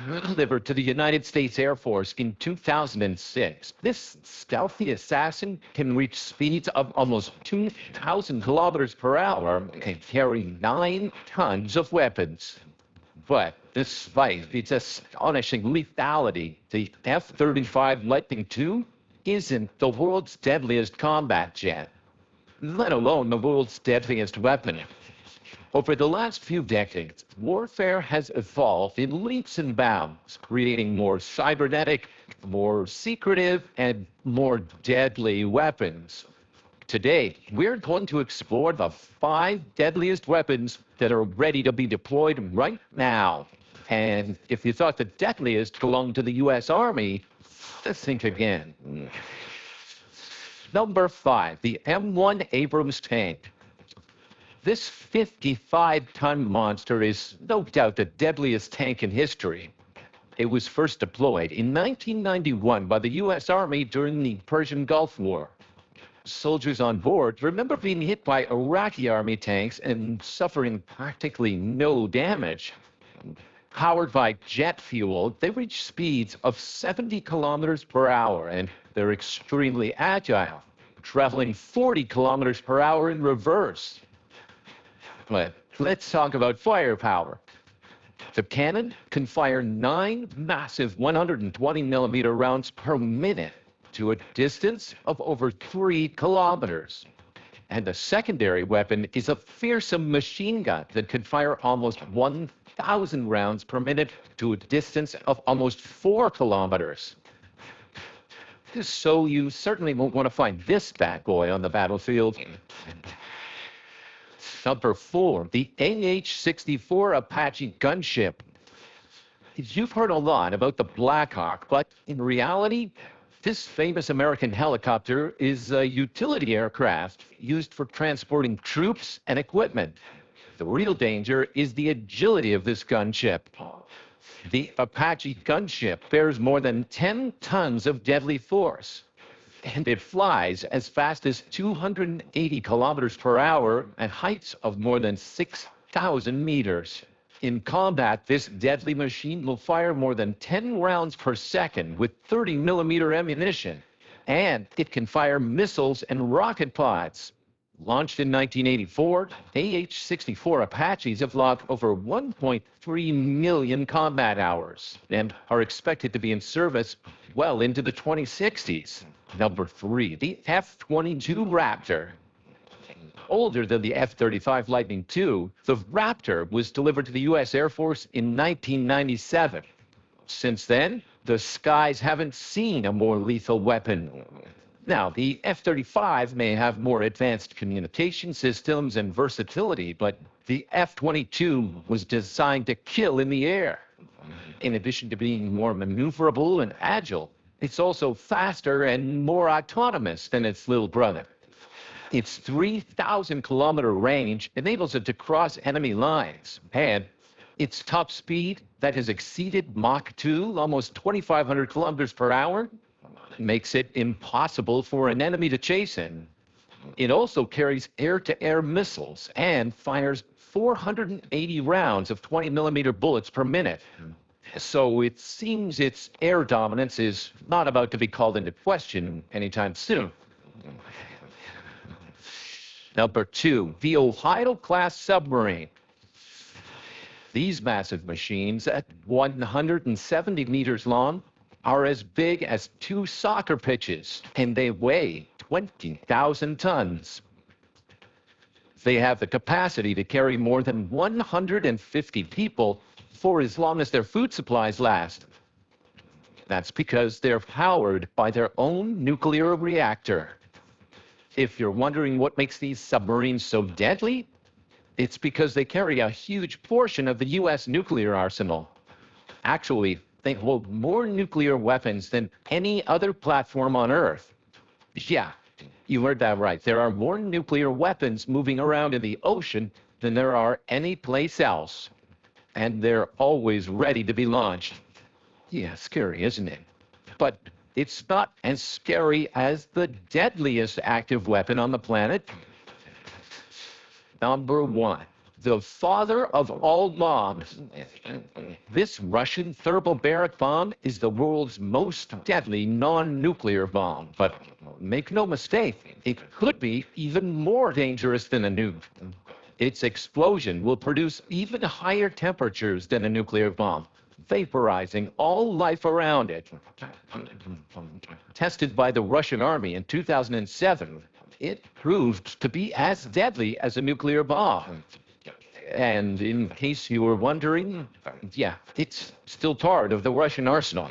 delivered to the United States Air Force in 2006. This stealthy assassin can reach speeds of almost 2,000 kilometers per hour and carry 9 tons of weapons. But despite its astonishing lethality, the F-35 Lightning II isn't the world's deadliest combat jet, let alone the world's deadliest weapon. Over the last few decades, warfare has evolved in leaps and bounds, creating more cybernetic, more secretive, and more deadly weapons. Today, we're going to explore the 5 deadliest weapons that are ready to be deployed right now. And if you thought the deadliest belonged to the US Army, think again. Number 5, the M1 Abrams tank. This 55-ton monster is no doubt the deadliest tank in history. It was first deployed in 1991 by the US Army during the Persian Gulf War. Soldiers on board remember being hit by Iraqi Army tanks and suffering practically no damage. Powered by jet fuel, they reach speeds of 70 kilometers per hour, and they're extremely agile, traveling 40 kilometers per hour in reverse. But let's talk about firepower. The cannon can fire 9 massive 120-millimeter rounds per minute to a distance of over 3 kilometers. And the secondary weapon is a fearsome machine gun that can fire almost 1,000 rounds per minute to a distance of almost 4 kilometers. So you certainly won't want to find this bad boy on the battlefield. Number 4, the AH-64 Apache gunship. You've heard a lot about the Black Hawk, but in reality, this famous American helicopter is a utility aircraft used for transporting troops and equipment. The real danger is the agility of this gunship. The Apache gunship bears more than 10 tons of deadly force, and it flies as fast as 280 kilometers per hour at heights of more than 6,000 meters. In combat, this deadly machine will fire more than 10 rounds per second with 30-millimeter ammunition, and it can fire missiles and rocket pods. Launched in 1984, AH-64 Apaches have logged over 1.3 million combat hours and are expected to be in service well into the 2060s. Number 3, the F-22 Raptor. Older than the F-35 Lightning II, the Raptor was delivered to the U.S. Air Force in 1997. Since then, the skies haven't seen a more lethal weapon. Now, the F-35 may have more advanced communication systems and versatility, but the F-22 was designed to kill in the air. In addition to being more maneuverable and agile, it's also faster and more autonomous than its little brother. Its 3,000-kilometer range enables it to cross enemy lines, and its top speed that has exceeded Mach 2, almost 2,500 kilometers per hour, makes it impossible for an enemy to chase it. It also carries air-to-air missiles and fires 480 rounds of 20-millimeter bullets per minute. So it seems its air dominance is not about to be called into question anytime soon. Number 2, the Ohio-class submarine. These massive machines, at 170 meters long, are as big as 2 soccer pitches, and they weigh 20,000 tons. They have the capacity to carry more than 150 people for as long as their food supplies last. That's because they're powered by their own nuclear reactor. If you're wondering what makes these submarines so deadly, it's because they carry a huge portion of the U.S. nuclear arsenal. Actually, they hold more nuclear weapons than any other platform on Earth. Yeah, you heard that right. There are more nuclear weapons moving around in the ocean than there are any place else. And they're always ready to be launched. Yeah, scary, isn't it? But it's not as scary as the deadliest active weapon on the planet. Number 1, the father of all bombs. This Russian thermobaric bomb is the world's most deadly non-nuclear bomb. But make no mistake, it could be even more dangerous than a nuke. Its explosion will produce even higher temperatures than a nuclear bomb, vaporizing all life around it. Tested by the Russian army in 2007, it proved to be as deadly as a nuclear bomb. And in case you were wondering, yeah, it's still part of the Russian arsenal.